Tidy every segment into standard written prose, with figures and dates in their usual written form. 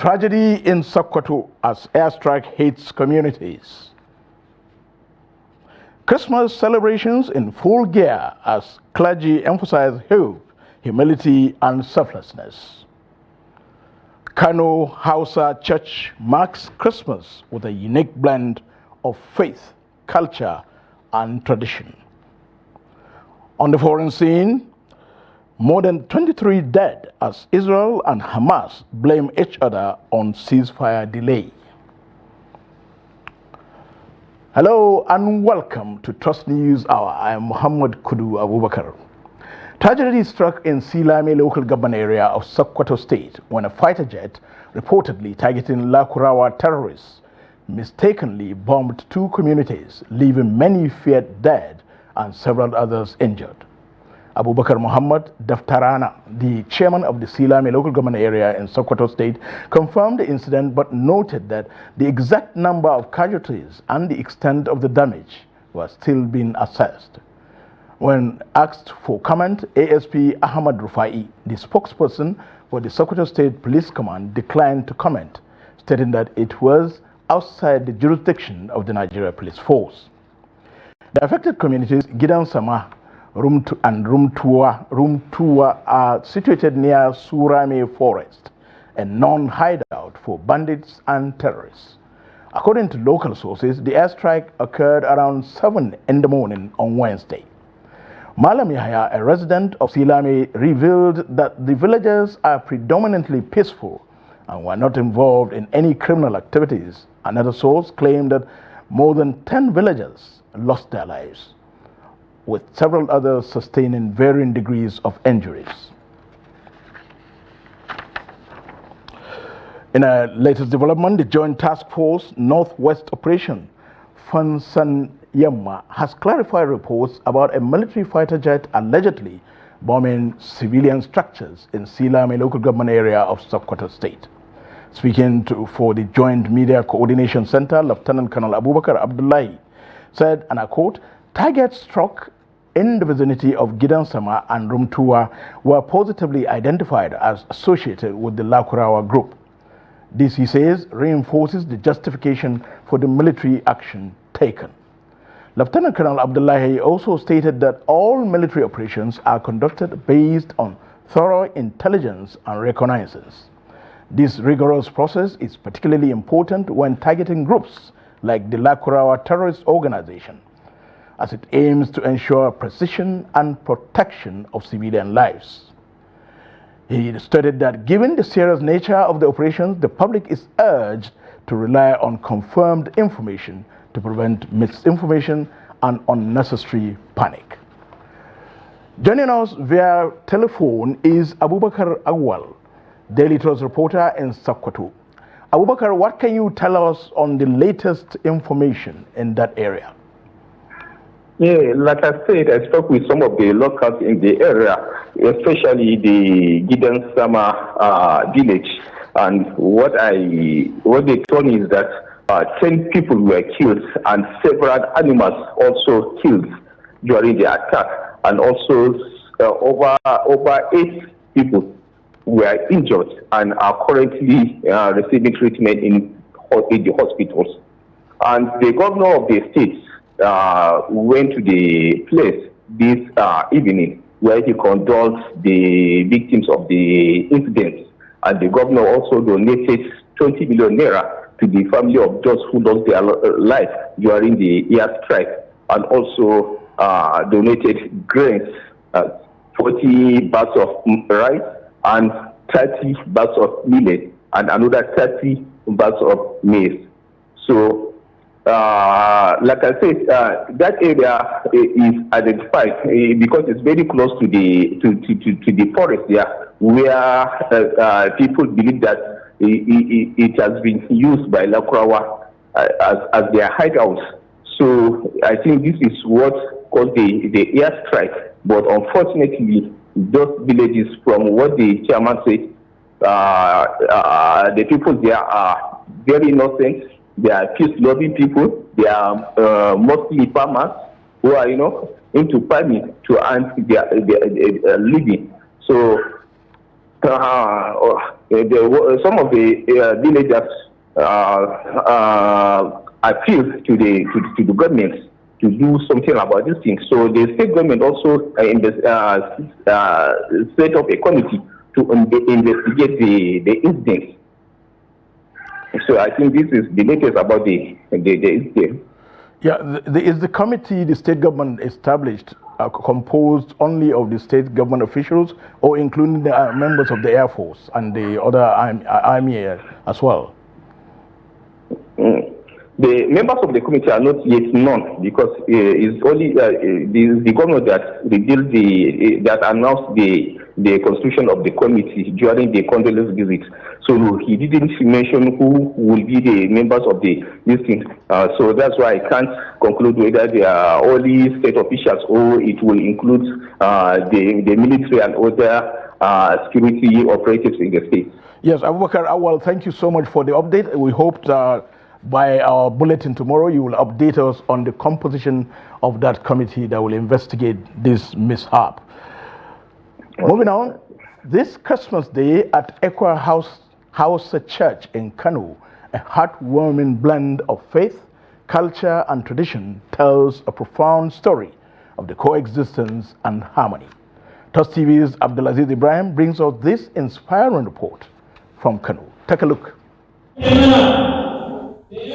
Tragedy in Sokoto as airstrike hits communities. Christmas celebrations in full gear as clergy emphasize hope, humility, and selflessness. Kano Hausa Church marks Christmas with a unique blend of faith, culture, and tradition. On the foreign scene, more than 23 dead as Israel and Hamas blame each other on ceasefire delay. Hello and welcome to Trust News Hour. I am Muhammad Kudu Abubakar. Tragedy struck in Silame local government area of Sokoto State when a fighter jet, reportedly targeting Lakurawa terrorists, mistakenly bombed two communities, leaving many feared dead and several others injured. Abubakar Muhammad Daftarana, the chairman of the Silame local government area in Sokoto State, confirmed the incident but noted that the exact number of casualties and the extent of the damage was still being assessed. When asked for comment, ASP Ahmad Rufai, the spokesperson for the Sokoto State Police Command, declined to comment, stating that it was outside the jurisdiction of the Nigeria Police Force. The affected communities, Gidan Sama, Room 2 are situated near Surame Forest, a non-hideout for bandits and terrorists. According to local sources, the airstrike occurred around 7 in the morning on Wednesday. Malam Yahya, a resident of Silame, revealed that the villagers are predominantly peaceful and were not involved in any criminal activities. Another source claimed that more than 10 villagers lost their lives, with several others sustaining varying degrees of injuries. In a latest development, the Joint Task Force Northwest Operation Fansan Yamma has clarified reports about a military fighter jet allegedly bombing civilian structures in Silame local government area of Sokoto State. Speaking for the Joint Media Coordination Center, Lieutenant Colonel Abubakar Abdullahi said, and I quote, "Targets struck in the vicinity of Gidan Sama and Room 2 were positively identified as associated with the Lakurawa group. This, he says, reinforces the justification for the military action taken." Lieutenant Colonel Abdullahi also stated that all military operations are conducted based on thorough intelligence and reconnaissance. This rigorous process is particularly important when targeting groups like the Lakurawa terrorist organization, as it aims to ensure precision and protection of civilian lives. He stated that given the serious nature of the operations, the public is urged to rely on confirmed information to prevent misinformation and unnecessary panic. Joining us via telephone is Abubakar Awal, Daily Trust reporter in Sokoto. Abubakar, what can you tell us on the latest information in that area? Yeah, like I said, I spoke with some of the locals in the area, especially the Gidan Sama village, and what they told me is that 10 people were killed and several animals also killed during the attack, and also over 8 people were injured and are currently receiving treatment in the hospitals. And the governor of the state went to the place this evening where he condoled the victims of the incident, and the governor also donated 20 million naira to the family of those who lost their life during the airstrike, and also donated grains, 40 bags of rice and 30 bags of millet and another 30 bags of maize. So like I said, that area is identified because it's very close to the forest there, where people believe that it has been used by Lakurawa as their hideouts. So I think this is what caused the airstrike. But unfortunately, those villages, from what the chairman said, the people there are very innocent. They are peace-loving people. They are mostly farmers who are, into farming to earn their living. So some of the villagers appeal to the government to do something about this thing. So the state government also set up a committee to investigate the incident. So I think this is the latest about the incident. Yeah, is the committee the state government established composed only of the state government officials, or including the members of the Air Force and the other army as well? The members of the committee are not yet known, because it's only the governor that revealed that announced the constitution of the committee during the condolence visit. So he didn't mention who will be the members of this thing. So that's why I can't conclude whether they are only state officials or it will include the military and other security operatives in the state. Yes, Abubakar Awal, thank you so much for the update. We hope that by our bulletin tomorrow, you will update us on the composition of that committee that will investigate this mishap. Moving on, this Christmas Day at Equa House Church in Kano, a heartwarming blend of faith, culture, and tradition tells a profound story of the coexistence and harmony. TOS TV's Abdulaziz Ibrahim brings us this inspiring report from Kano. Take a look.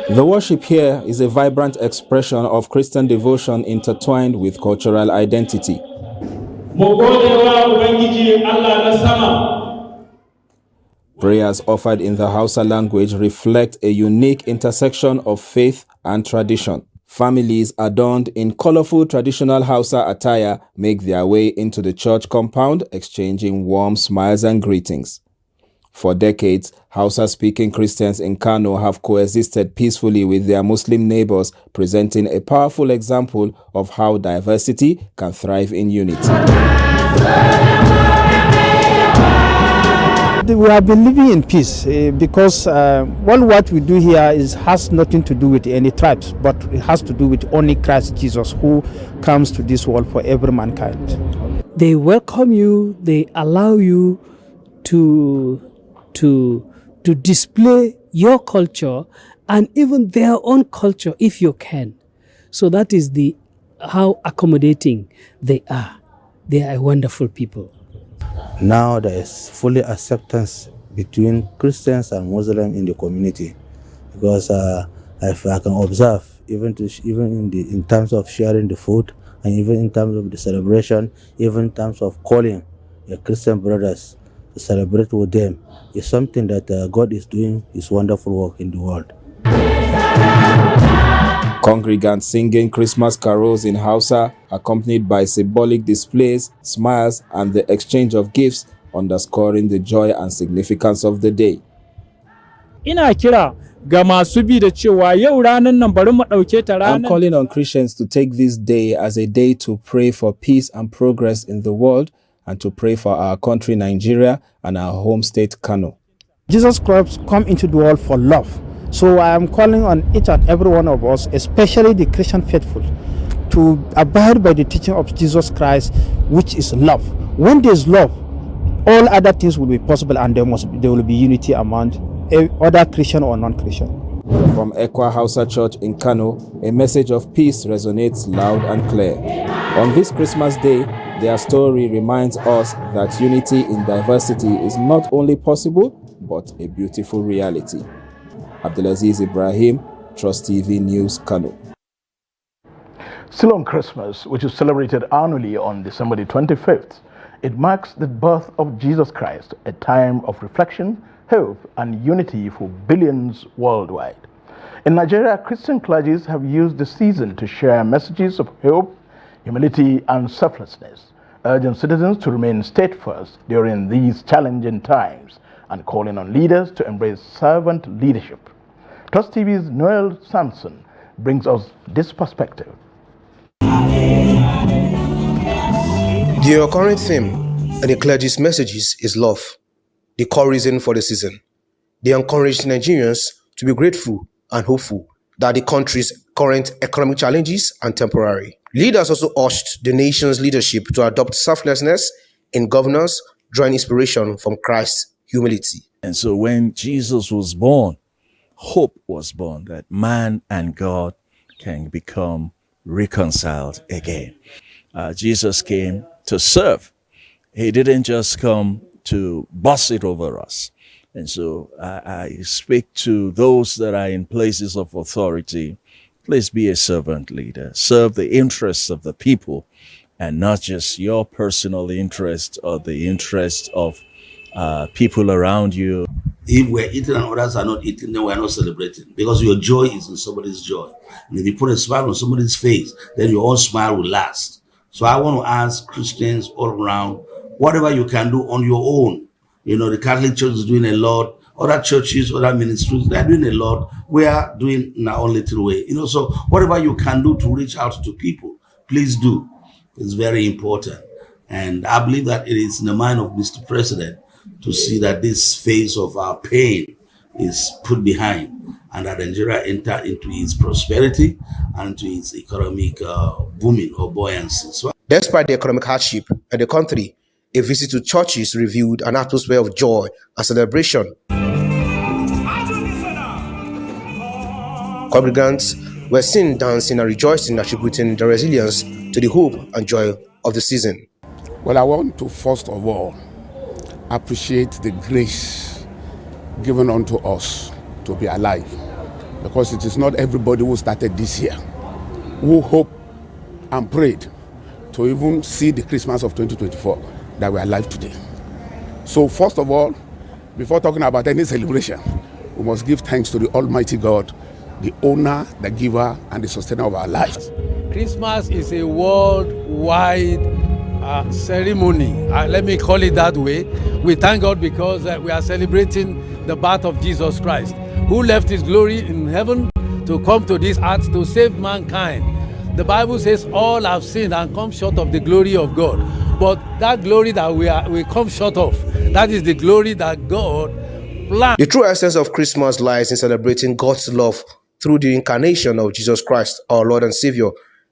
The worship here is a vibrant expression of Christian devotion intertwined with cultural identity. Prayers offered in the Hausa language reflect a unique intersection of faith and tradition. Families adorned in colorful traditional Hausa attire make their way into the church compound, exchanging warm smiles and greetings. For decades, Hausa-speaking Christians in Kano have coexisted peacefully with their Muslim neighbors, presenting a powerful example of how diversity can thrive in unity. We have been living in peace because what we do here has nothing to do with any tribes, but it has to do with only Christ Jesus, who comes to this world for every mankind. They welcome you, they allow you to display your culture and even their own culture if you can. So that is how accommodating they are. They are wonderful people. Now there is fully acceptance between Christians and Muslims in the community, because if I can observe, even in terms of sharing the food, and even in terms of the celebration, even in terms of calling your Christian brothers to celebrate with them, is something that God is doing His wonderful work in the world. Congregants singing Christmas carols in Hausa, accompanied by symbolic displays, smiles, and the exchange of gifts, underscoring the joy and significance of the day. I'm calling on Christians to take this day as a day to pray for peace and progress in the world, and to pray for our country Nigeria and our home state Kano. Jesus Christ come into the world for love. So I am calling on each and every one of us, especially the Christian faithful, to abide by the teaching of Jesus Christ, which is love. When there is love, all other things will be possible, and there will be unity among other Christian or non-Christian. From Equa Hausa Church in Kano, a message of peace resonates loud and clear. On this Christmas Day, their story reminds us that unity in diversity is not only possible, but a beautiful reality. Abdulaziz Ibrahim, TOS TV News, Kano. Still on Christmas, which is celebrated annually on December the 25th, it marks the birth of Jesus Christ, a time of reflection, hope, and unity for billions worldwide. In Nigeria, Christian clergies have used the season to share messages of hope, humility, and selflessness, urging citizens to remain steadfast during these challenging times and calling on leaders to embrace servant leadership. TOS TV's Noel Samson brings us this perspective. The current theme and the clergy's messages is love, the core reason for the season. They encourage Nigerians to be grateful and hopeful that the country's current economic challenges are temporary. Leaders also urged the nation's leadership to adopt selflessness in governance, drawing inspiration from Christ humility. And so when Jesus was born, hope was born that man and God can become reconciled again. Jesus came to serve. He didn't just come to boss it over us. And so I speak to those that are in places of authority. Please be a servant leader. Serve the interests of the people and not just your personal interest or the interest of people around you. If we're eating and others are not eating, then we're not celebrating. Because your joy is in somebody's joy. And if you put a smile on somebody's face, then your own smile will last. So I want to ask Christians all around, whatever you can do on your own. You know, the Catholic Church is doing a lot. Other churches, other ministries, they're doing a lot. We are doing in our own little way. You know, so whatever you can do to reach out to people, please do. It's very important. And I believe that it is in the mind of Mr. President to see that this phase of our pain is put behind and that Nigeria enter into its prosperity and into its economic booming or buoyancy. So, despite the economic hardship in the country, a visit to churches revealed an atmosphere of joy and celebration. Congregants were seen dancing and rejoicing, attributing their resilience to the hope and joy of the season. Well, I want to first of all appreciate the grace given unto us to be alive, because it is not everybody who started this year who hoped and prayed to even see the Christmas of 2024 that we are alive today. So first of all, before talking about any celebration, we must give thanks to the Almighty God, the owner, the giver, and the sustainer of our lives. Christmas is a worldwide ceremony. Let me call it that way. We thank God because we are celebrating the birth of Jesus Christ, who left his glory in heaven to come to this earth to save mankind. The Bible says all have sinned and come short of the glory of God. But that glory that we come short of, that is the glory that God planned. The true essence of Christmas lies in celebrating God's love through the incarnation of Jesus Christ, our Lord and Savior.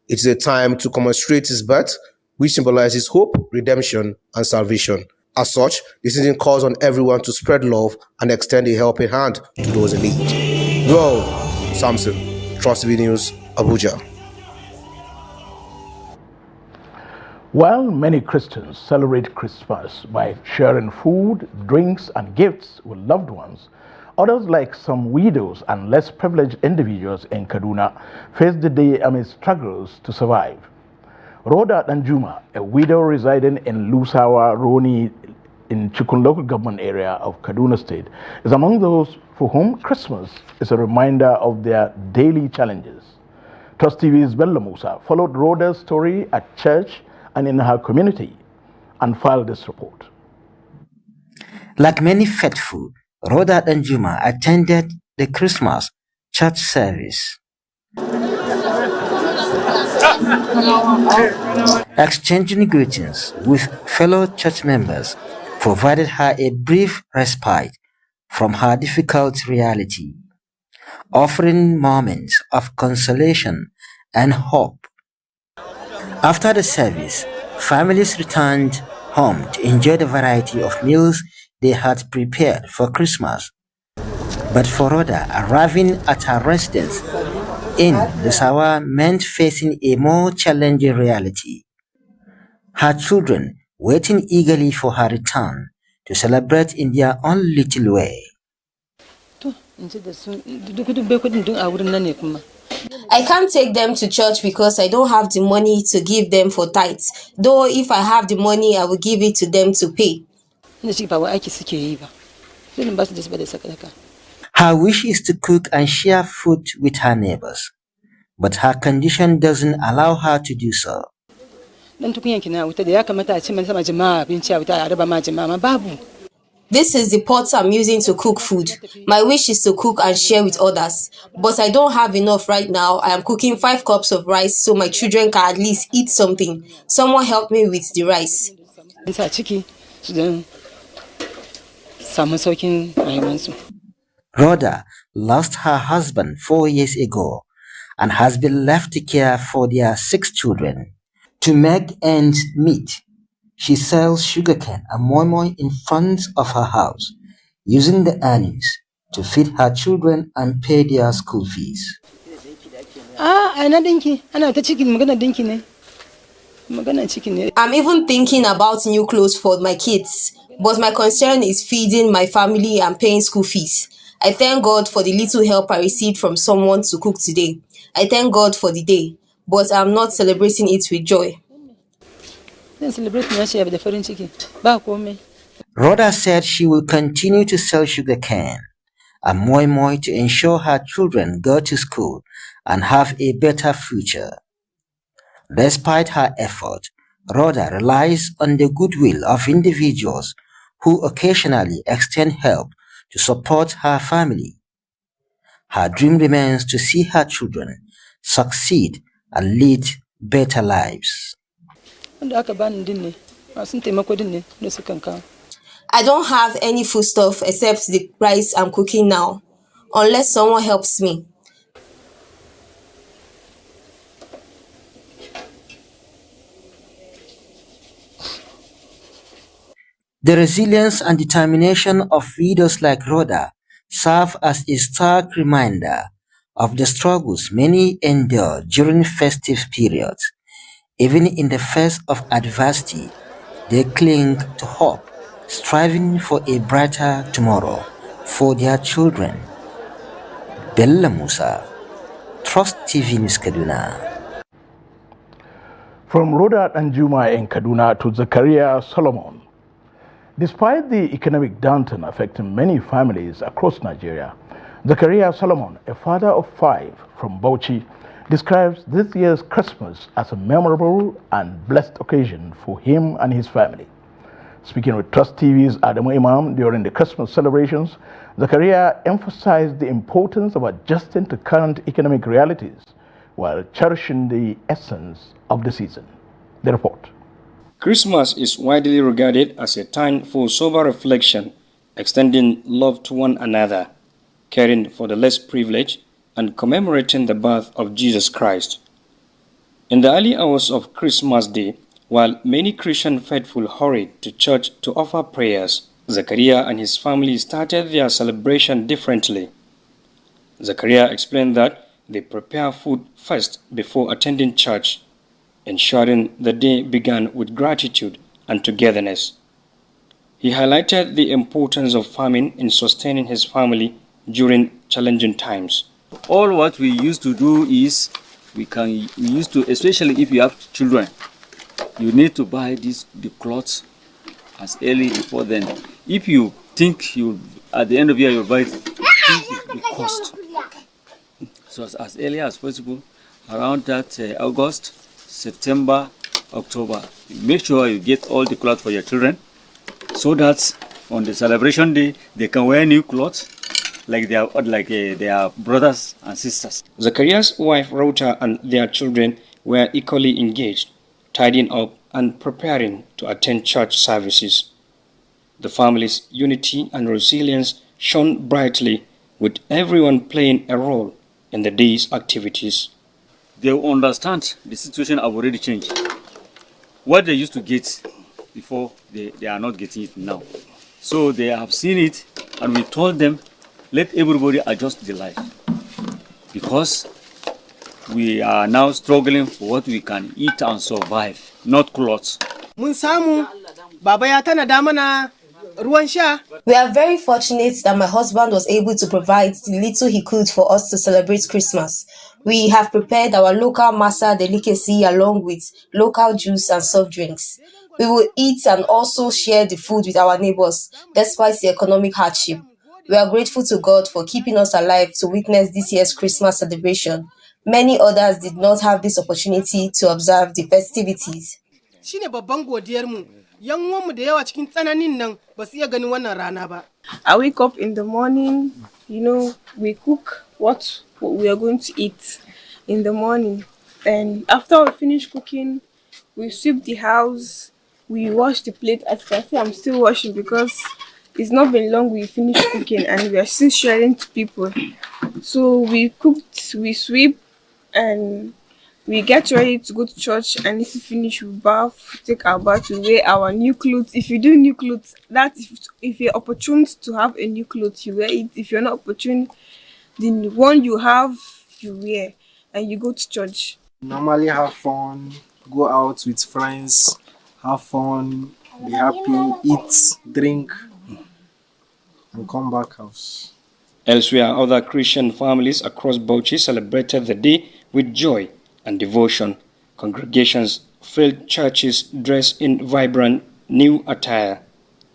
It is a time to commemorate his birth, which symbolizes hope, redemption, and salvation. As such, the season calls on everyone to spread love and extend a helping hand to those in need. Well, Samson, Trust TV News, Abuja. While many Christians celebrate Christmas by sharing food, drinks, and gifts with loved ones, others, like some widows and less privileged individuals in Kaduna, face the day amid struggles to survive. Rhoda Danjuma, a widow residing in Lusawa, Roni, in Chikun local government area of Kaduna State, is among those for whom Christmas is a reminder of their daily challenges. Trust TV's Bello Musa followed Rhoda's story at church and in her community and filed this report. Like many faithful, Rhoda Danjuma attended the Christmas church service. Exchanging greetings with fellow church members provided her a brief respite from her difficult reality, offering moments of consolation and hope. After the service, families returned home to enjoy the variety of meals they had prepared for Christmas. But for Rhoda, arriving at her residence in Lusawa meant facing a more challenging reality. Her children waiting eagerly for her return to celebrate in their own little way. I can't take them to church because I don't have the money to give them for tithes. Though if I have the money, I will give it to them to pay. Her wish is to cook and share food with her neighbors, but her condition doesn't allow her to do so. This is the pot I'm using to cook food. My wish is to cook and share with others. But I don't have enough right now. I am cooking 5 cups of rice so my children can at least eat something. Someone help me with the rice. Rhoda lost her husband 4 years ago and has been left to care for their 6 children. To make ends meet, she sells sugarcane and moi moi in front of her house using the earnings to feed her children and pay their school fees. I'm even thinking about new clothes for my kids, but my concern is feeding my family and paying school fees. I thank God for the little help I received from someone to cook today. I thank God for the day, but I'm not celebrating it with joy. Rhoda said she will continue to sell sugarcane and moi to ensure her children go to school and have a better future. Despite her effort, Rhoda relies on the goodwill of individuals who occasionally extend help to support her family. Her dream remains to see her children succeed and lead better lives. I don't have any foodstuff except the rice I'm cooking now, unless someone helps me. The resilience and determination of widows like Rhoda serve as a stark reminder of the struggles many endure during festive periods. Even in the face of adversity, they cling to hope, striving for a brighter tomorrow for their children. Bella Musa, Trust TV News Kaduna. From Rhoda and Juma in Kaduna to Zakaria Solomon. Despite the economic downturn affecting many families across Nigeria, Zakaria Solomon, a father of 5 from Bauchi, describes this year's Christmas as a memorable and blessed occasion for him and his family. Speaking with Trust TV's Adamu Imam during the Christmas celebrations, Zakaria emphasized the importance of adjusting to current economic realities while cherishing the essence of the season. The report. Christmas is widely regarded as a time for sober reflection, extending love to one another, caring for the less privileged, and commemorating the birth of Jesus Christ. In the early hours of Christmas Day, while many Christian faithful hurried to church to offer prayers, Zakaria and his family started their celebration differently. Zakaria explained that they prepare food first before attending church, ensuring the day began with gratitude and togetherness. He highlighted the importance of farming in sustaining his family during challenging times. All what we used to do is we used to, especially if you have children, you need to buy the clothes as early before then. If you think you at the end of the year you'll buy it, think it will cost. So as early as possible, around that August, September, October, make sure you get all the clothes for your children, so that on the celebration day they can wear new clothes like they are brothers and sisters. Zakaria's wife Rota and their children were equally engaged, tidying up and preparing to attend church services. The family's unity and resilience shone brightly, with everyone playing a role in the day's activities. They understand the situation have already changed. What they used to get before, they are not getting it now. So they have seen it, and we told them, let everybody adjust their life. Because we are now struggling for what we can eat and survive, not clothes. We are very fortunate that my husband was able to provide the little he could for us to celebrate Christmas. We have prepared our local masa delicacy along with local juice and soft drinks. We will eat and also share the food with our neighbors, despite the economic hardship. We are grateful to God for keeping us alive to witness this year's Christmas celebration. Many others did not have this opportunity to observe the festivities. I wake up in the morning, we cook what we are going to eat in the morning. And after we finish cooking, we sweep the house, we wash the plate. As you can see, I'm still washing because it's not been long we finished cooking and we are still sharing to people. So we cooked, we sweep, and we get ready to go to church, and if we finish, we bath, take our bath, we wear our new clothes. If you do new clothes, that if you're opportune to have a new clothes, you wear it. If you're not opportune, the one you have, you wear, and you go to church. Normally have fun, go out with friends, have fun, be happy, eat, drink, and come back house. Elsewhere, other Christian families across Bauchi celebrated the day with joy and devotion. Congregations filled churches dressed in vibrant new attire,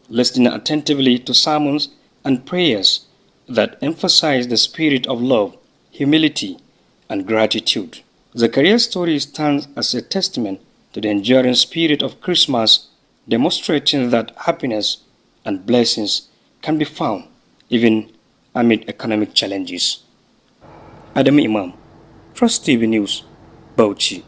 listening attentively to sermons and prayers that emphasize the spirit of love, humility, and gratitude. Zachariah's story stands as a testament to the enduring spirit of Christmas, demonstrating that happiness and blessings can be found even amid economic challenges. Adam Imam, Trust TV News, Bauchi.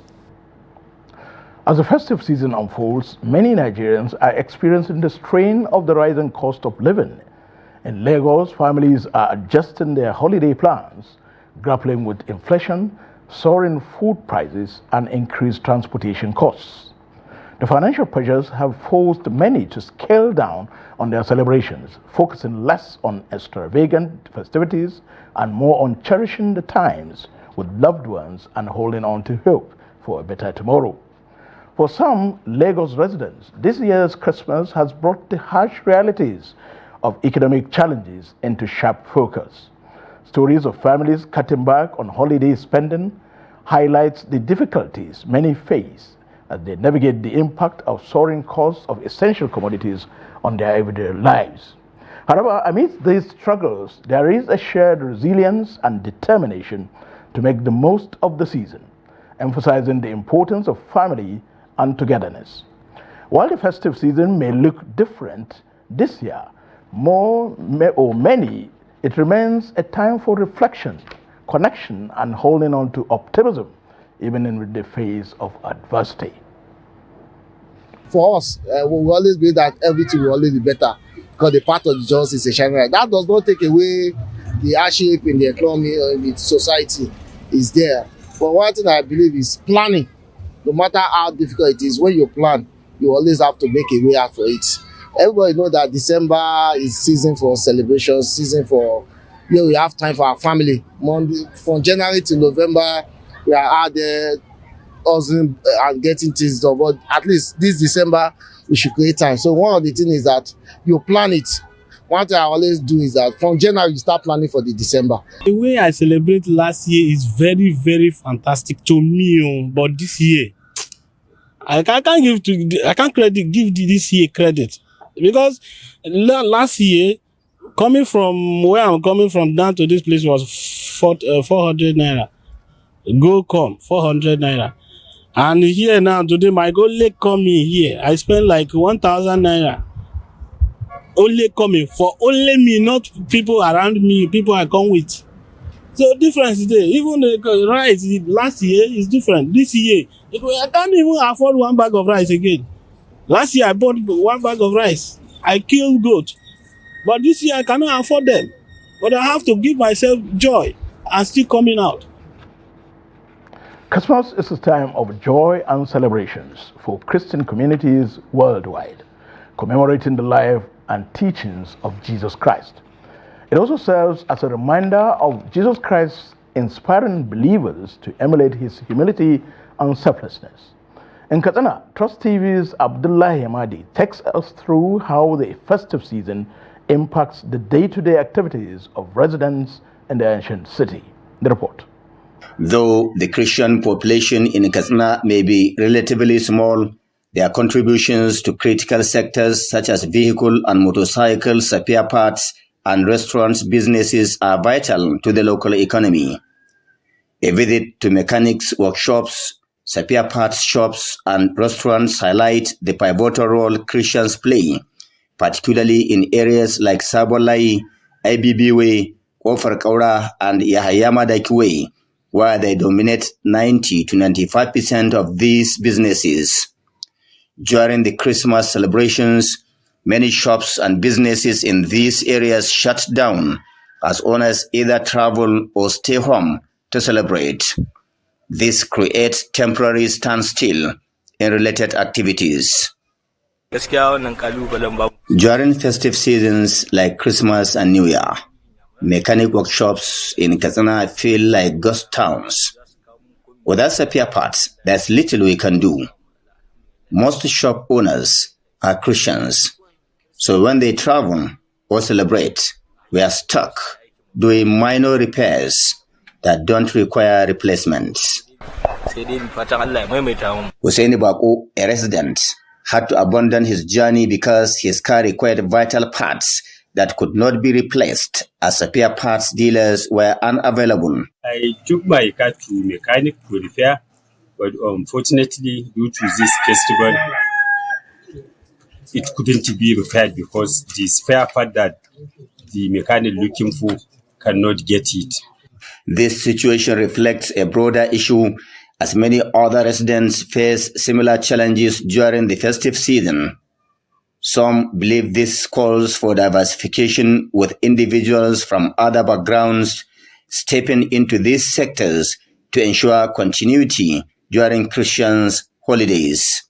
As the festive season unfolds, many Nigerians are experiencing the strain of the rising cost of living. In Lagos, families are adjusting their holiday plans, grappling with inflation, soaring food prices, and increased transportation costs. The financial pressures have forced many to scale down on their celebrations, focusing less on extravagant festivities and more on cherishing the times with loved ones and holding on to hope for a better tomorrow. For some Lagos residents, this year's Christmas has brought the harsh realities of economic challenges into sharp focus. Stories of families cutting back on holiday spending highlights the difficulties many face as they navigate the impact of soaring costs of essential commodities on their everyday lives. However, amidst these struggles, there is a shared resilience and determination to make the most of the season, emphasizing the importance of family and togetherness. While the festive season may look different this year, many, it remains a time for reflection, connection, and holding on to optimism, even in the face of adversity. For us, we will always be that everything will always be better because the part of the just is a shining light. That does not take away the hardship in the economy or in the society is there. But one thing I believe is planning. No matter how difficult it is, when you plan, you always have to make a way out for it. Everybody knows that December is season for celebrations, season for, we have time for our family. Monday, from January to November, we are out there hustling and getting things done. But at least this December, we should create time. So one of the things is that you plan it. One thing I always do is that from January, you start planning for the December. The way I celebrate last year is very, very fantastic to me. But this year, I can't give this year credit because last year, coming from where I'm coming from down to this place was 400 naira. Go come 400 naira, and here now today my go late coming here. I spend like 1,000 naira. Only coming for only me, not people around me, people I come with. So difference is there. Even the rice last year is different. This year, I can't even afford one bag of rice again. Last year I bought one bag of rice. I killed goat. But this year I cannot afford them. But I have to give myself joy and still coming out. Christmas is a time of joy and celebrations for Christian communities worldwide, commemorating the life and teachings of Jesus Christ. It also serves as a reminder of Jesus Christ inspiring believers to emulate his humility and selflessness. In Katsina, Trust TV's Abdullah Hamadi takes us through how the festive season impacts the day-to-day activities of residents in the ancient city. The report. Though the Christian population in Katsina may be relatively small, their contributions to critical sectors such as vehicle and motorcycle spare parts and restaurants businesses are vital to the local economy. A visit to mechanics workshops, spare parts shops and restaurants highlight the pivotal role Christians play, particularly in areas like Sabolai, IBB Way, Kofar Kaura and Yahaya Madaki Way, where they dominate 90 to 95% of these businesses. During the Christmas celebrations, many shops and businesses in these areas shut down as owners either travel or stay home to celebrate. This creates temporary standstill in related activities. During festive seasons like Christmas and New Year, mechanic workshops in Katsina feel like ghost towns. Without spare parts, there's little we can do. Most shop owners are Christians, so when they travel or celebrate, we are stuck doing minor repairs that don't require replacements. Hussein Bako, a resident, had to abandon his journey because his car required vital parts that could not be replaced as spare parts dealers were unavailable. I took my car to mechanic to repair, but unfortunately, due to this festival, it couldn't be repaired because the spare part that the mechanic looking for cannot get it. This situation reflects a broader issue as many other residents face similar challenges during the festive season. Some believe this calls for diversification, with individuals from other backgrounds stepping into these sectors to ensure continuity during Christians' holidays.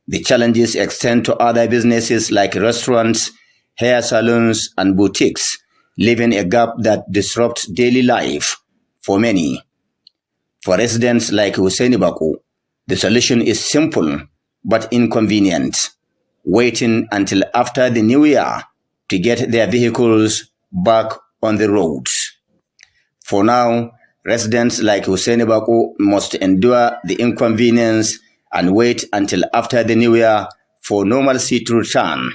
The challenges extend to other businesses like restaurants, hair salons, and boutiques, leaving a gap that disrupts daily life for many. For residents like Hussein Bako, the solution is simple but inconvenient: waiting until after the new year to get their vehicles back on the roads. For now, residents like Hussein Bako must endure the inconvenience and wait until after the new year for normalcy to return.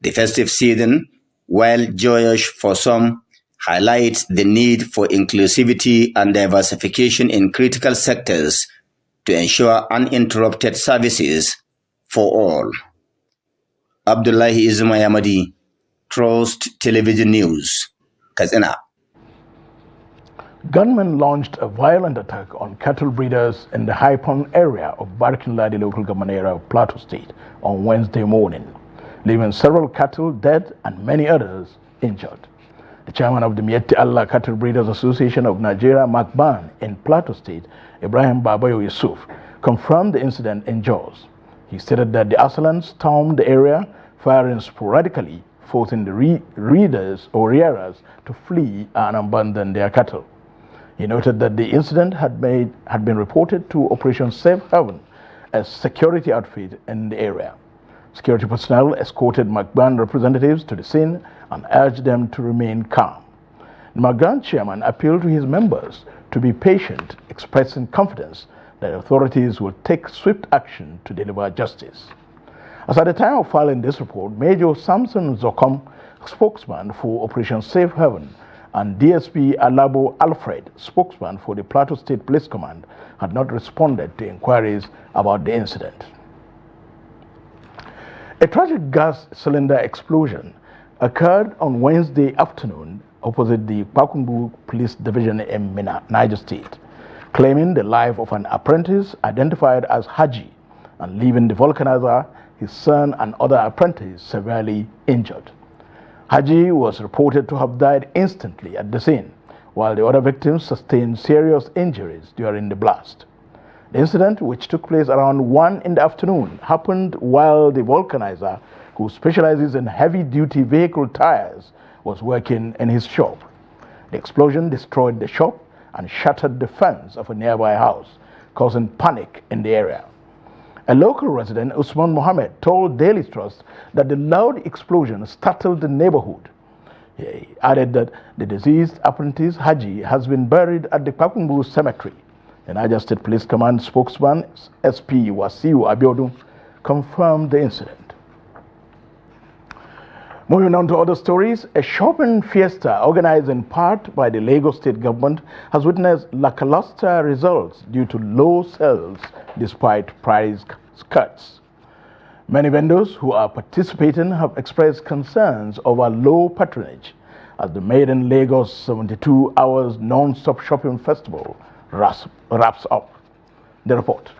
The festive season, while joyous for some, highlights the need for inclusivity and diversification in critical sectors to ensure uninterrupted services for all. Abdullahi Ismayamadi, Trust Television News, Katsina. Gunmen launched a violent attack on cattle breeders in the Haipong area of Barkinladi local government area of Plateau State on Wednesday morning, leaving several cattle dead and many others injured. The chairman of the Miyetti Allah Cattle Breeders Association of Nigeria, Macban, in Plateau State, Ibrahim Babayo Yusuf, confirmed the incident in Jos. He stated that the assailants stormed the area, firing sporadically, forcing the rearers to flee and abandon their cattle. He noted that the incident had been reported to Operation Safe Haven, a security outfit in the area. Security personnel escorted Macban representatives to the scene and urged them to remain calm. The Macban chairman appealed to his members to be patient, expressing confidence that authorities will take swift action to deliver justice. As at the time of filing this report, Major Samson Zokom, spokesman for Operation Safe Haven, and DSP Alabo Alfred, spokesman for the Plateau State Police Command, had not responded to inquiries about the incident. A tragic gas cylinder explosion occurred on Wednesday afternoon opposite the Pakumbu Police Division in Mina, Niger State, claiming the life of an apprentice identified as Haji and leaving the vulcanizer, his son and other apprentices severely injured. Haji was reported to have died instantly at the scene, while the other victims sustained serious injuries during the blast. The incident, which took place around 1 in the afternoon, happened while the vulcanizer, who specializes in heavy-duty vehicle tires, was working in his shop. The explosion destroyed the shop and shattered the fence of a nearby house, causing panic in the area. A local resident, Usman Mohammed, told Daily Trust that the loud explosion startled the neighborhood. He added that the deceased apprentice Haji has been buried at the Pakumbu Cemetery. The Niger State Police Command spokesman, SP Wasiu Abiodun, confirmed the incident. Moving on to other stories, a shopping fiesta organized in part by the Lagos State government has witnessed lackluster results due to low sales despite price cuts. Many vendors who are participating have expressed concerns over low patronage as the Made in Lagos 72 hours non-stop shopping festival wraps up. The report.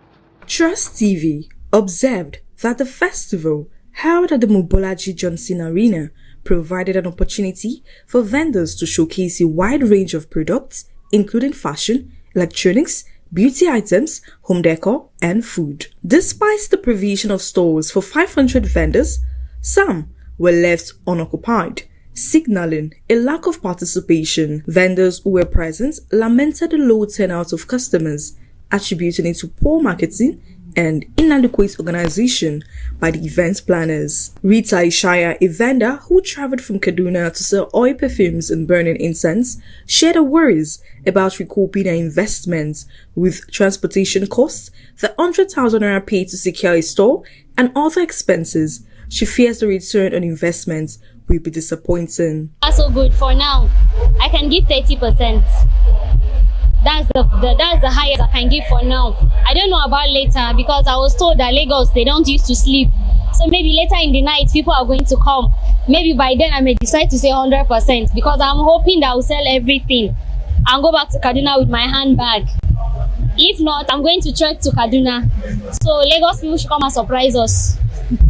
Trust TV observed that the festival held at the Mobolaji Johnson Arena provided an opportunity for vendors to showcase a wide range of products, including fashion, electronics, beauty items, home decor, and food. Despite the provision of stores for 500 vendors, some were left unoccupied, signaling a lack of participation. Vendors who were present lamented the low turnout of customers, attributing it to poor marketing and inadequate organization by the event planners. Rita Ishaya, a vendor who traveled from Kaduna to sell oil perfumes and burning incense, shared her worries about recouping her investments with transportation costs, the 100,000 naira paid to secure a store, and other expenses. She fears the return on investment will be disappointing. That's so good for now. I can give 30%. That's the highest I can give for now. I don't know about later because I was told that Lagos, they don't used to sleep. So maybe later in the night, people are going to come. Maybe by then I may decide to say 100% because I'm hoping that I'll sell everything and go back to Kaduna with my handbag. If not, I'm going to trek to Kaduna. So Lagos people should come and surprise us.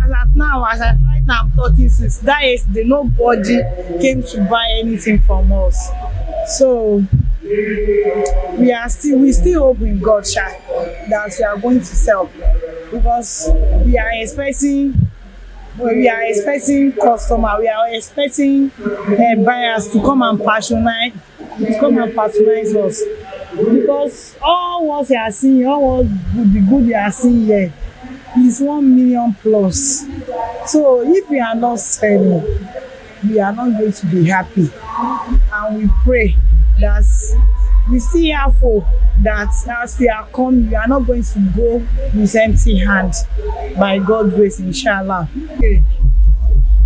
Right now, I'm 36. That is, nobody came to buy anything from us. So we still hope in God that we are going to sell because we are expecting customers, we are expecting buyers to come and patronize us because all what you are seeing, all what the good you are seeing here is 1 million plus. So if we are not selling, we are not going to be happy, and we pray that we still have hope that as we are coming, we are not going to go with empty hands. By God's grace, inshallah. Okay.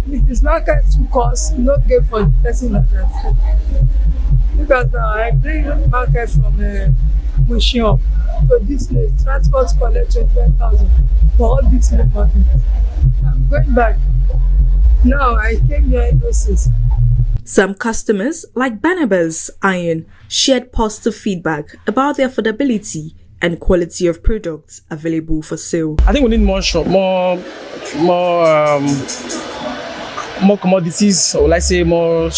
If this market to cost, no good for the person like that. Because now I bring the market from Mushion to this place, transport collect 25,000 for all this market. I'm going back. Now I came here in Oasis. Some customers, like Barnabas Iron, shared positive feedback about the affordability and quality of products available for sale. I think we need more commodities, or let's say more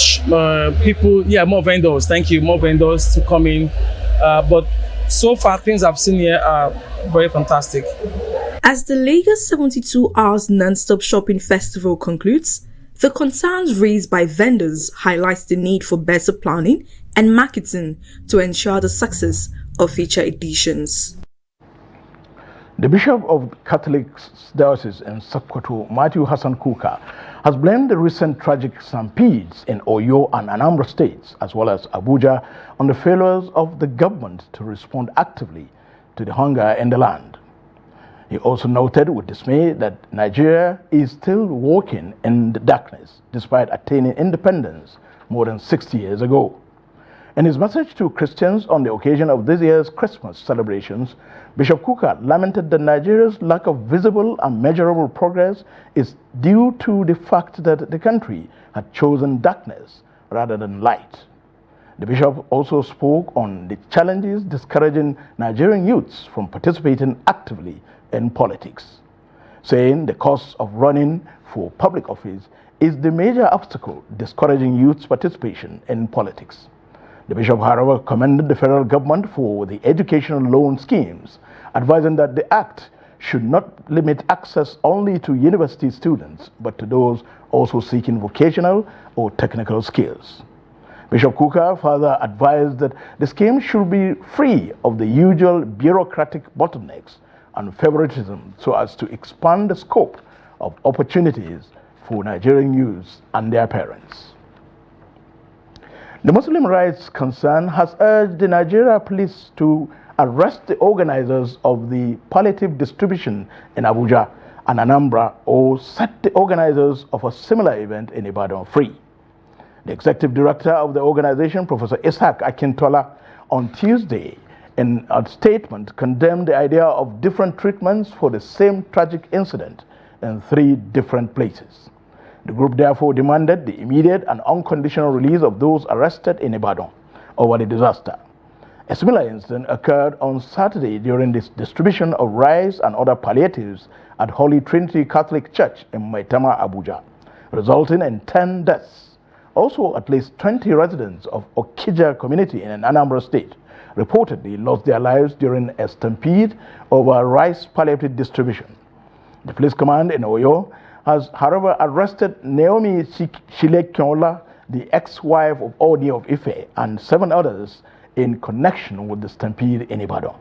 people, more vendors. Thank you, more vendors to come in. But so far, things I've seen here are very fantastic. As the Lagos 72 Hours Non-Stop Shopping Festival concludes, the concerns raised by vendors highlight the need for better planning and marketing to ensure the success of future editions. The Bishop of the Catholic Diocese in Sokoto, Matthew Hassan Kukah, has blamed the recent tragic stampedes in Oyo and Anambra states, as well as Abuja, on the failures of the government to respond actively to the hunger in the land. He also noted with dismay that Nigeria is still walking in the darkness despite attaining independence more than 60 years ago. In his message to Christians on the occasion of this year's Christmas celebrations, Bishop Kukah lamented that Nigeria's lack of visible and measurable progress is due to the fact that the country had chosen darkness rather than light. The bishop also spoke on the challenges discouraging Nigerian youths from participating actively in politics, saying the cost of running for public office is the major obstacle discouraging youth's participation in politics. The bishop, however, commended the federal government for the educational loan schemes, advising that the act should not limit access only to university students, but to those also seeking vocational or technical skills. Bishop Kukah further advised that the scheme should be free of the usual bureaucratic bottlenecks and favoritism so as to expand the scope of opportunities for Nigerian youths and their parents. The Muslim Rights Concern has urged the Nigeria Police to arrest the organizers of the palliative distribution in Abuja and Anambra, or set the organizers of a similar event in Ibadan free. The executive director of the organization, Professor Ishaq Akintola, on Tuesday, in a statement, condemned the idea of different treatments for the same tragic incident in 3 different places. The group therefore demanded the immediate and unconditional release of those arrested in Ibadan over the disaster. A similar incident occurred on Saturday during this distribution of rice and other palliatives at Holy Trinity Catholic Church in Maitama, Abuja, resulting in 10 deaths. Also, at least 20 residents of Okija community in Anambra State reportedly lost their lives during a stampede over rice palliative distribution. The police command in Oyo has, however, arrested Naomi Shilekyola, the ex-wife of Oni of Ife, and 7 others in connection with the stampede in Ibadan.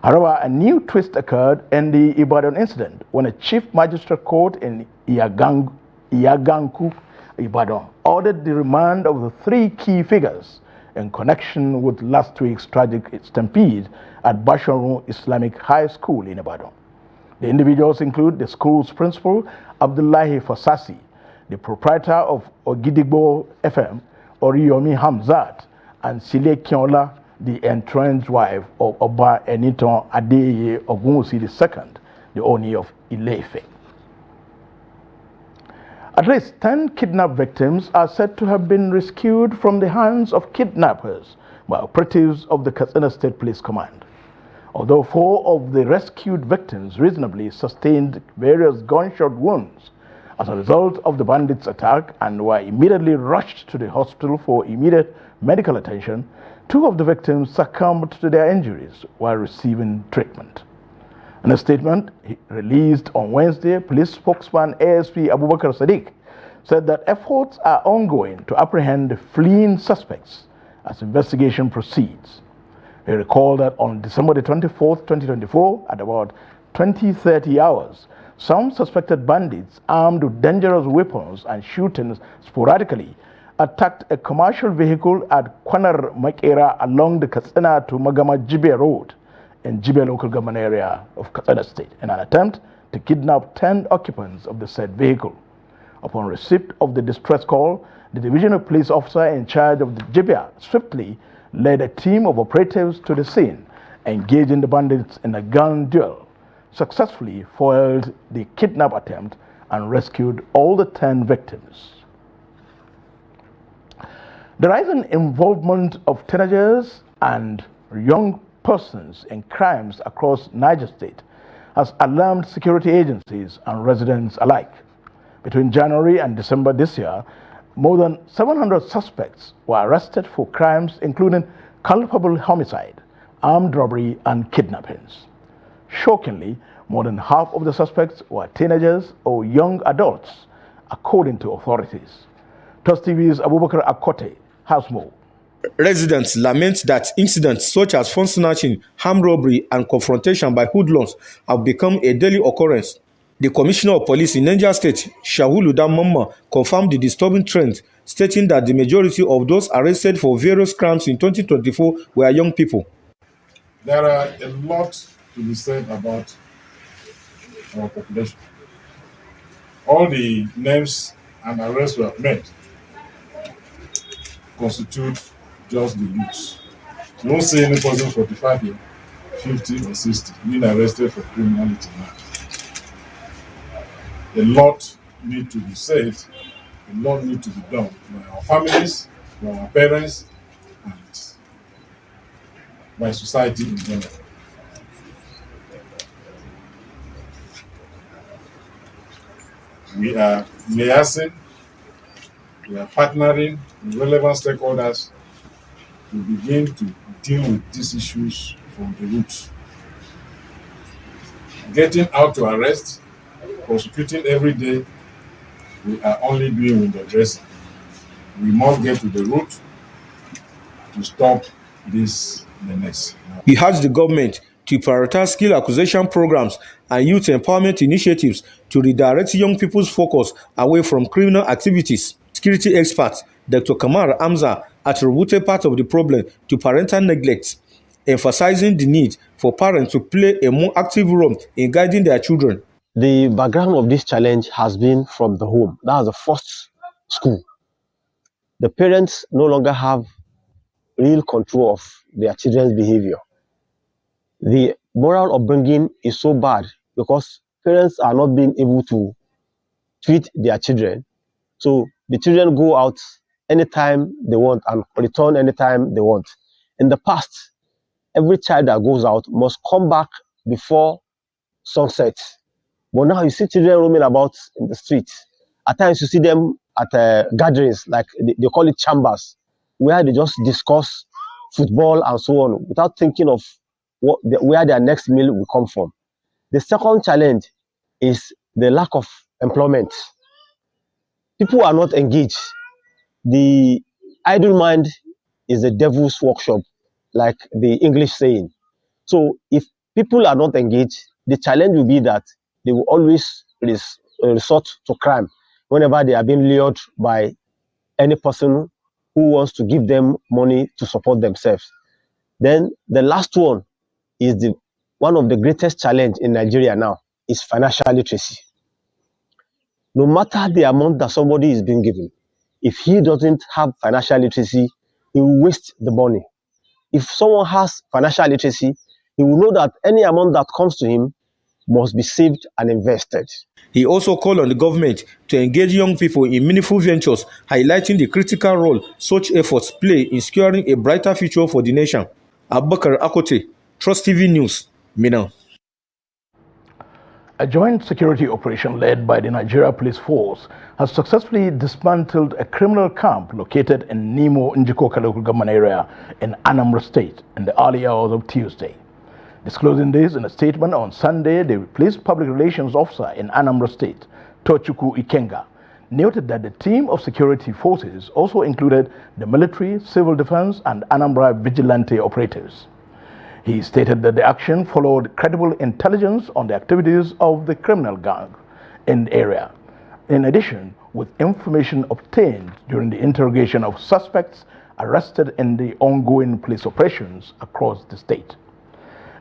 However, a new twist occurred in the Ibadan incident when a chief magistrate court in Iyaganku, Ibadan, ordered the remand of the 3 key figures in connection with last week's tragic stampede at Basharun Islamic High School in Ibadan. The individuals include the school's principal, Abdullahi Fasasi, the proprietor of Ogidigbo FM, Oriyomi Hamzat, and Sile Kiola, the entrenched wife of Oba Eniton Adeye Ogunwusi II, the Oni of Ile-Ife. At least 10 kidnapped victims are said to have been rescued from the hands of kidnappers by operatives of the Katsina State Police Command. Although 4 of the rescued victims reasonably sustained various gunshot wounds as a result of the bandits' attack and were immediately rushed to the hospital for immediate medical attention, 2 of the victims succumbed to their injuries while receiving treatment. In a statement released on Wednesday, police spokesman ASP Abubakar Sadiq said that efforts are ongoing to apprehend the fleeing suspects as investigation proceeds. He recalled that on December the 24th, 2024, at about 20:30 hours, some suspected bandits armed with dangerous weapons and shooting sporadically attacked a commercial vehicle at Kwanar Makera along the Katsina to Magama Jibe Road in Jibe local government area of Katsina State in an attempt to kidnap 10 occupants of the said vehicle. Upon receipt of the distress call, the divisional police officer in charge of the Jibe swiftly led a team of operatives to the scene, engaging the bandits in a gun duel, successfully foiled the kidnap attempt and rescued all the 10 victims. The rising involvement of teenagers and young persons in crimes across Niger State has alarmed security agencies and residents alike. Between January and December this year, more than 700 suspects were arrested for crimes including culpable homicide, armed robbery, and kidnappings. Shockingly, more than half of the suspects were teenagers or young adults, according to authorities. TOS TV's Abubakar Akote has more. Residents lament that incidents such as phone snatching, armed robbery, and confrontation by hoodlums have become a daily occurrence. The Commissioner of Police in Niger State, Shahuluda Mamma, confirmed the disturbing trend, stating that the majority of those arrested for various crimes in 2024 were young people. There are a lot to be said about our population. All the names and arrests we have made constitute just the youths. You won't see any person 45 years, 50 or 60 being arrested for criminality now. A lot need to be said, a lot need to be done by our families, by our parents, and by society in general. We are liaising, we are partnering with relevant stakeholders to begin to deal with these issues from the roots. Getting out to arrest, prosecuting every day, we are only doing window dressing. We must get to the root to stop this menace. He urged the government to prioritize skill acquisition programs and youth empowerment initiatives to redirect young people's focus away from criminal activities. Security expert Dr. Kamar Amza attributed part of the problem to parental neglect, emphasizing the need for parents to play a more active role in guiding their children. The background of this challenge has been from the home. That's the first school. The parents no longer have real control of their children's behavior. The moral upbringing is so bad because parents are not being able to treat their children. So the children go out anytime they want and return anytime they want. In the past, every child that goes out must come back before sunset. But now you see children roaming about in the streets. At times you see them at gatherings, like they call it chambers, where they just discuss football and so on, without thinking of where their next meal will come from. The second challenge is the lack of employment. People are not engaged. The idle mind is the devil's workshop, like the English saying. So if people are not engaged, the challenge will be that they will always resort to crime whenever they are being lured by any person who wants to give them money to support themselves. Then the last one is one of the greatest challenge in Nigeria now is financial literacy. No matter the amount that somebody is being given, if he doesn't have financial literacy, he will waste the money. If someone has financial literacy, he will know that any amount that comes to him must be saved and invested. He also called on the government to engage young people in meaningful ventures, highlighting the critical role such efforts play in securing a brighter future for the nation. Abubakar Akote, Trust TV News, Minna. A joint security operation led by the Nigeria Police Force has successfully dismantled a criminal camp located in Nimo Njikoka local government area in Anambra State in the early hours of Tuesday. Disclosing this in a statement on Sunday, the police public relations officer in Anambra State, Tochukwu Ikenga, noted that the team of security forces also included the military, civil defense, and Anambra vigilante operatives. He stated that the action followed credible intelligence on the activities of the criminal gang in the area. In addition, with information obtained during the interrogation of suspects arrested in the ongoing police operations across the state.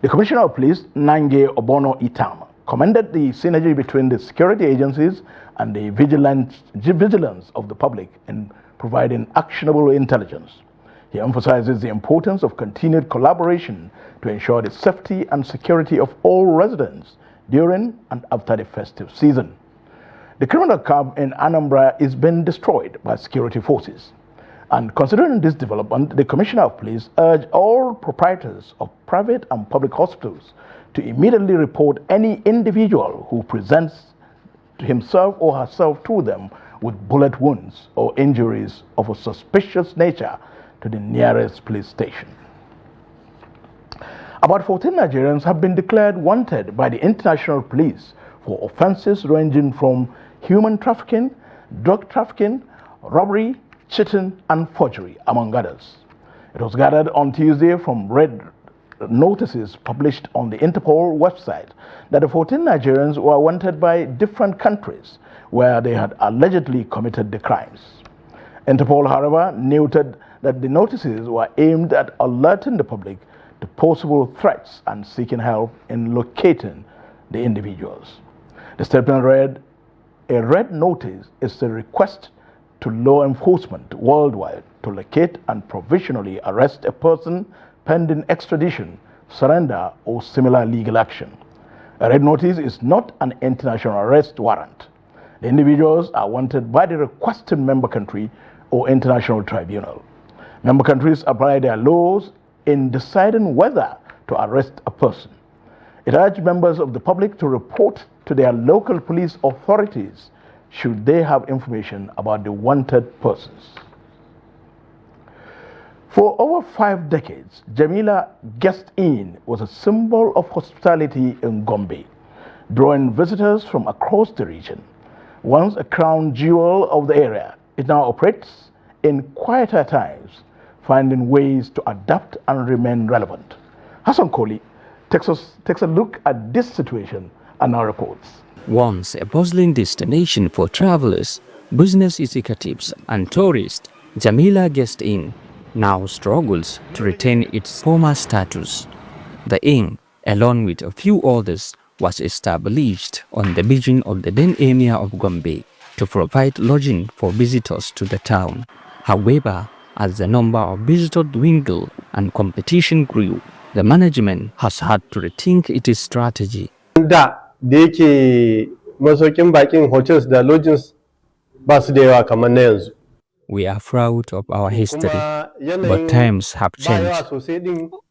The Commissioner of Police, Nange Obono Itam, commended the synergy between the security agencies and the vigilance of the public in providing actionable intelligence. He emphasizes the importance of continued collaboration to ensure the safety and security of all residents during and after the festive season. The criminal camp in Anambra is being destroyed by security forces. And considering this development, the Commissioner of Police urged all proprietors of private and public hospitals to immediately report any individual who presents himself or herself to them with bullet wounds or injuries of a suspicious nature to the nearest police station. About 14 Nigerians have been declared wanted by the international police for offenses ranging from human trafficking, drug trafficking, robbery, cheating, and forgery, among others. It was gathered on Tuesday from red notices published on the Interpol website that the 14 Nigerians were wanted by different countries where they had allegedly committed the crimes. Interpol, however, noted that the notices were aimed at alerting the public to possible threats and seeking help in locating the individuals. The statement read, "A red notice is a request to law enforcement worldwide to locate and provisionally arrest a person pending extradition, surrender, or similar legal action. A red notice is not an international arrest warrant. The individuals are wanted by the requesting member country or international tribunal. Member countries apply their laws in deciding whether to arrest a person. It urged members of the public to report to their local police authorities should they have information about the wanted persons." For over 5 decades, Jamila Guest Inn was a symbol of hospitality in Gombe, drawing visitors from across the region. Once a crown jewel of the area, it now operates in quieter times, finding ways to adapt and remain relevant. Hassan Koli takes a look at this situation and now reports. Once a bustling destination for travelers, business executives, and tourists, Jamila Guest Inn now struggles to retain its former status. The inn, along with a few others, was established on the vision of the then Emir of Gombe to provide lodging for visitors to the town. However, as the number of visitors dwindled and competition grew, the management has had to rethink its strategy. Da yake masaukin bakin hotels da lodgings ba su da yawa kamar na yanzu. We are proud of our history, but times have changed.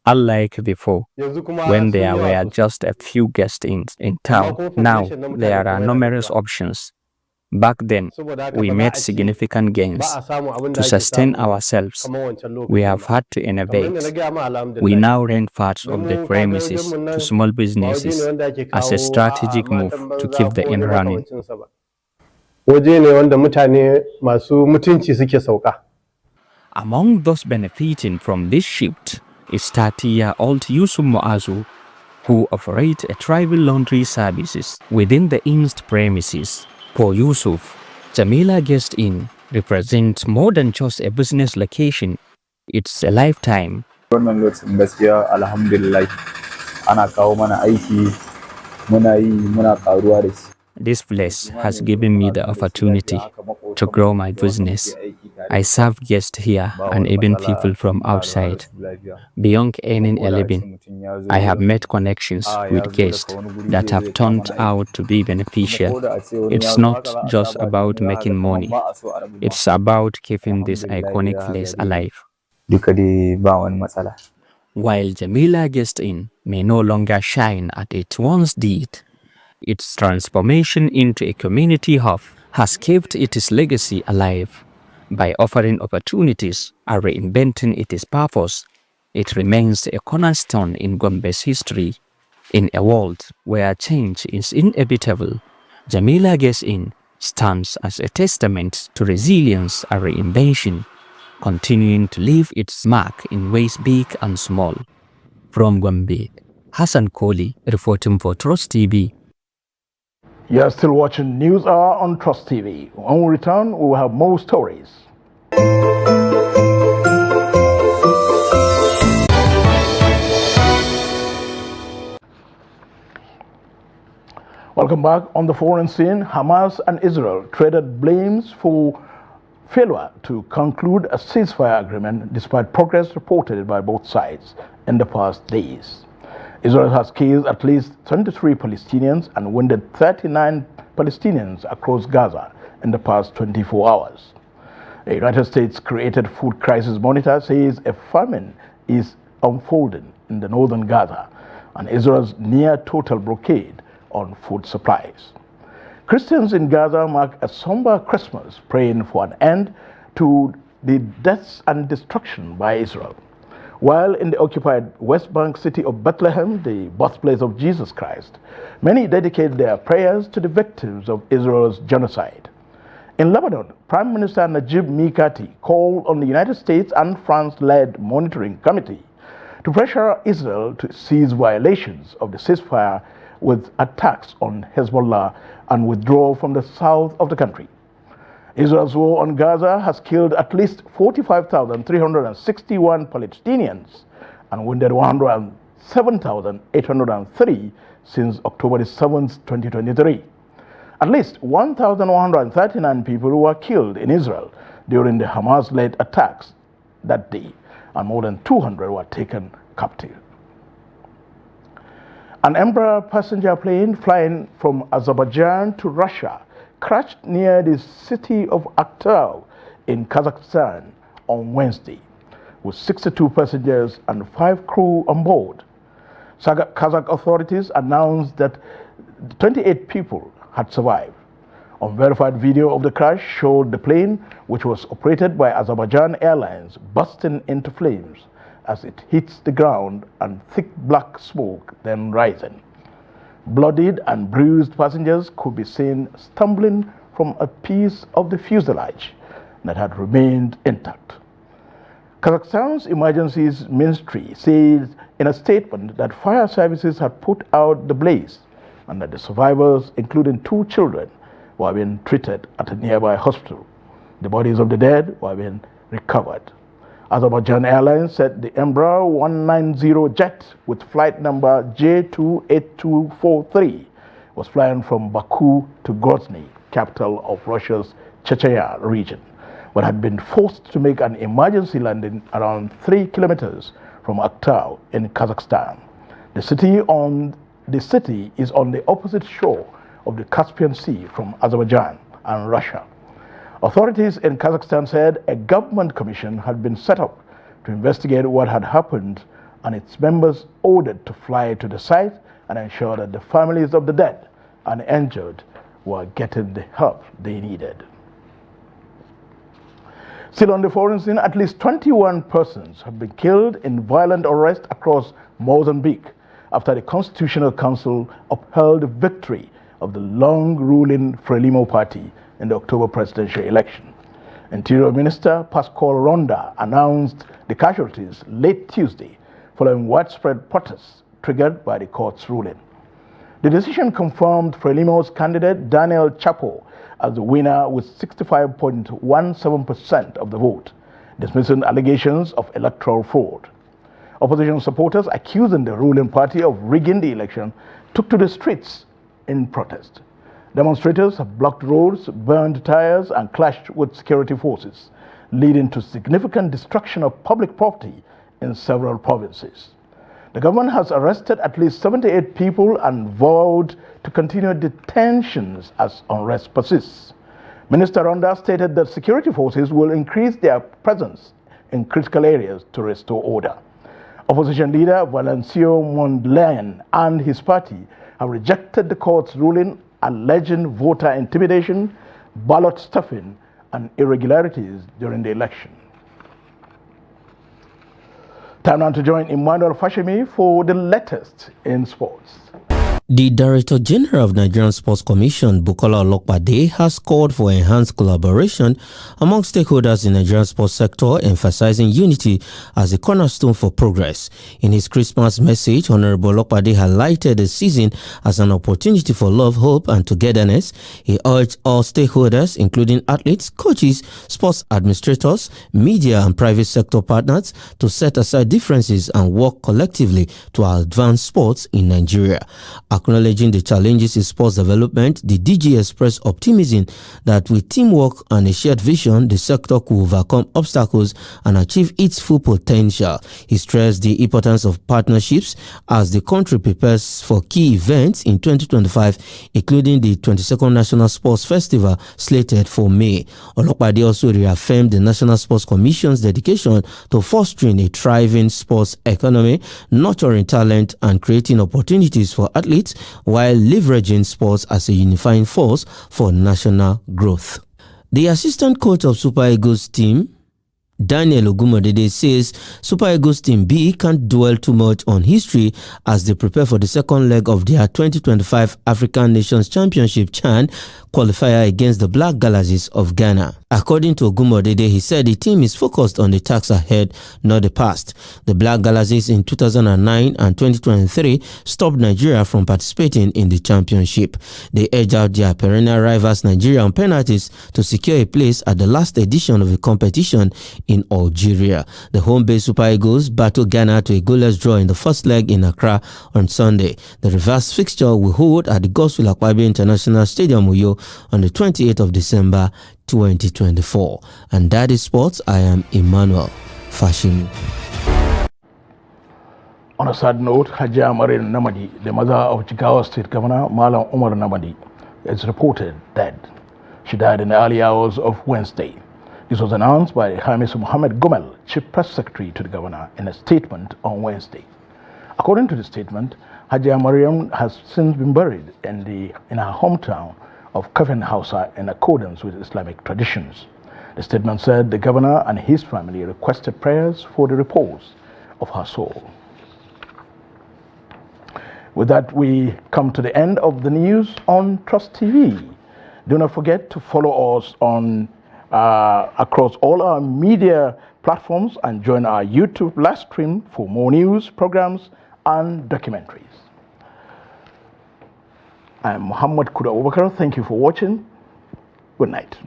Unlike before, when there were just a few guest inns in town, now there are numerous options. Back then, we made significant gains. To sustain ourselves, we have had to innovate. We now rent parts of the premises to small businesses as a strategic move to keep the inn running. Among those benefiting from this shift is 30-year-old Yusuf Muazu, who operate a tribal laundry services within the inn's premises. For Yusuf, Jamila Guest Inn represents more than just a business location. It's a lifetime. Wannan lokacin gaskiya alhamdulillah ana kawo mana aiki muna yi muna karuwa da shi. This place has given me the opportunity to grow my business. I serve guests here and even people from outside. Beyond earning a living, I have made connections with guests that have turned out to be beneficial. It's not just about making money, it's about keeping this iconic place alive. While Jamila Guest Inn may no longer shine as it once did, its transformation into a community hub has kept its legacy alive. By offering opportunities and reinventing its purpose, it remains a cornerstone in Gombe's history. In a world where change is inevitable, Jamila Guest Inn stands as a testament to resilience and reinvention, continuing to leave its mark in ways big and small. From Gombe, Hassan Koli reporting for Trust TV. You are still watching News Hour on Trust TV. When we return, we will have more stories. Welcome back. On the foreign scene, Hamas and Israel traded blames for failure to conclude a ceasefire agreement despite progress reported by both sides in the past days. Israel has killed at least 23 Palestinians and wounded 39 Palestinians across Gaza in the past 24 hours. A United States-created food crisis monitor says a famine is unfolding in the northern Gaza and Israel's near-total blockade on food supplies. Christians in Gaza mark a somber Christmas, praying for an end to the deaths and destruction by Israel. While in the occupied West Bank city of Bethlehem, the birthplace of Jesus Christ, many dedicate their prayers to the victims of Israel's genocide. In Lebanon, Prime Minister Najib Mikati called on the United States and France-led monitoring committee to pressure Israel to cease violations of the ceasefire with attacks on Hezbollah and withdraw from the south of the country. Israel's war on Gaza has killed at least 45,361 Palestinians and wounded 107,803 since October 7, 2023. At least 1,139 people were killed in Israel during the Hamas-led attacks that day, and more than 200 were taken captive. An Embraer passenger plane flying from Azerbaijan to Russia crashed near the city of Aktau in Kazakhstan on Wednesday, with 62 passengers and 5 crew on board. Kazakh authorities announced that 28 people had survived. Unverified video of the crash showed the plane, which was operated by Azerbaijan Airlines, bursting into flames as it hits the ground and thick black smoke then rising. Bloodied and bruised passengers could be seen stumbling from a piece of the fuselage that had remained intact. Kazakhstan's emergency ministry says in a statement that fire services had put out the blaze and that the survivors, including 2 children, were being treated at a nearby hospital. The bodies of the dead were being recovered. Azerbaijan Airlines said the Embraer 190 jet with flight number J28243 was flying from Baku to Grozny, capital of Russia's Chechnya region, but had been forced to make an emergency landing around 3 kilometers from Aktau in Kazakhstan. The city is on the opposite shore of the Caspian Sea from Azerbaijan and Russia. Authorities in Kazakhstan said a government commission had been set up to investigate what had happened, and its members ordered to fly to the site and ensure that the families of the dead and injured were getting the help they needed. Still on the foreign scene, at least 21 persons have been killed in violent arrest across Mozambique after the Constitutional Council upheld the victory of the long-ruling Frelimo party in the October presidential election. Interior Minister Pascal Ronda announced the casualties late Tuesday following widespread protests triggered by the court's ruling. The decision confirmed Frelimo's candidate Daniel Chapo as the winner with 65.17% of the vote, dismissing allegations of electoral fraud. Opposition supporters accusing the ruling party of rigging the election took to the streets in protest. Demonstrators have blocked roads, burned tires, and clashed with security forces, leading to significant destruction of public property in several provinces. The government has arrested at least 78 people and vowed to continue detentions as unrest persists. Minister Ronda stated that security forces will increase their presence in critical areas to restore order. Opposition leader Valencio Mondlane and his party have rejected the court's ruling alleging voter intimidation, ballot stuffing, and irregularities during the election. Time now to join Emmanuel Fashemi for the latest in sports. The Director General of Nigerian Sports Commission, Bukola Olokpade, has called for enhanced collaboration among stakeholders in the Nigerian sports sector, emphasizing unity as a cornerstone for progress. In his Christmas message, Honorable Olokpade highlighted the season as an opportunity for love, hope, and togetherness. He urged all stakeholders, including athletes, coaches, sports administrators, media, and private sector partners, to set aside differences and work collectively to advance sports in Nigeria. Acknowledging the challenges in sports development, the DG expressed optimism that with teamwork and a shared vision, the sector could overcome obstacles and achieve its full potential. He stressed the importance of partnerships as the country prepares for key events in 2025, including the 22nd National Sports Festival slated for May. Olokpade also reaffirmed the National Sports Commission's dedication to fostering a thriving sports economy, nurturing talent, and creating opportunities for athletes, while leveraging sports as a unifying force for national growth. The assistant coach of Super Eagles team, Daniel Ogumodede, says Super Eagles Team B can't dwell too much on history as they prepare for the second leg of their 2025 African Nations Championship CHAN qualifier against the Black Galaxies of Ghana. According to Ogumodede, he said the team is focused on the tasks ahead, not the past. The Black Galaxies in 2009 and 2023 stopped Nigeria from participating in the championship. They edged out their perennial rivals Nigeria on penalties to secure a place at the last edition of the competition in Algeria. The home-based Super Eagles battled Ghana to a goalless draw in the first leg in Accra on Sunday. The reverse fixture will hold at the Godswill Akpabio International Stadium, Uyo, on the 28th of December 2024. And that is sports. I am Emmanuel Fashimi. On a sad note, Hajia Marin Namadi, the mother of Jigawa State Governor Malam Umar Namadi, is reported dead. She died in the early hours of Wednesday. This was announced by Hamis Mohammed Gomel, Chief Press Secretary to the Governor, in a statement on Wednesday. According to the statement, Hajia Mariam has since been buried in her hometown of Kafin Hausa in accordance with Islamic traditions. The statement said the Governor and his family requested prayers for the repose of her soul. With that, we come to the end of the news on Trust TV. Do not forget to follow us on across all our media platforms and join our YouTube live stream for more news, programs, and documentaries. I'm Muhammad Kuda Abubakar. Thank you for watching. Good night.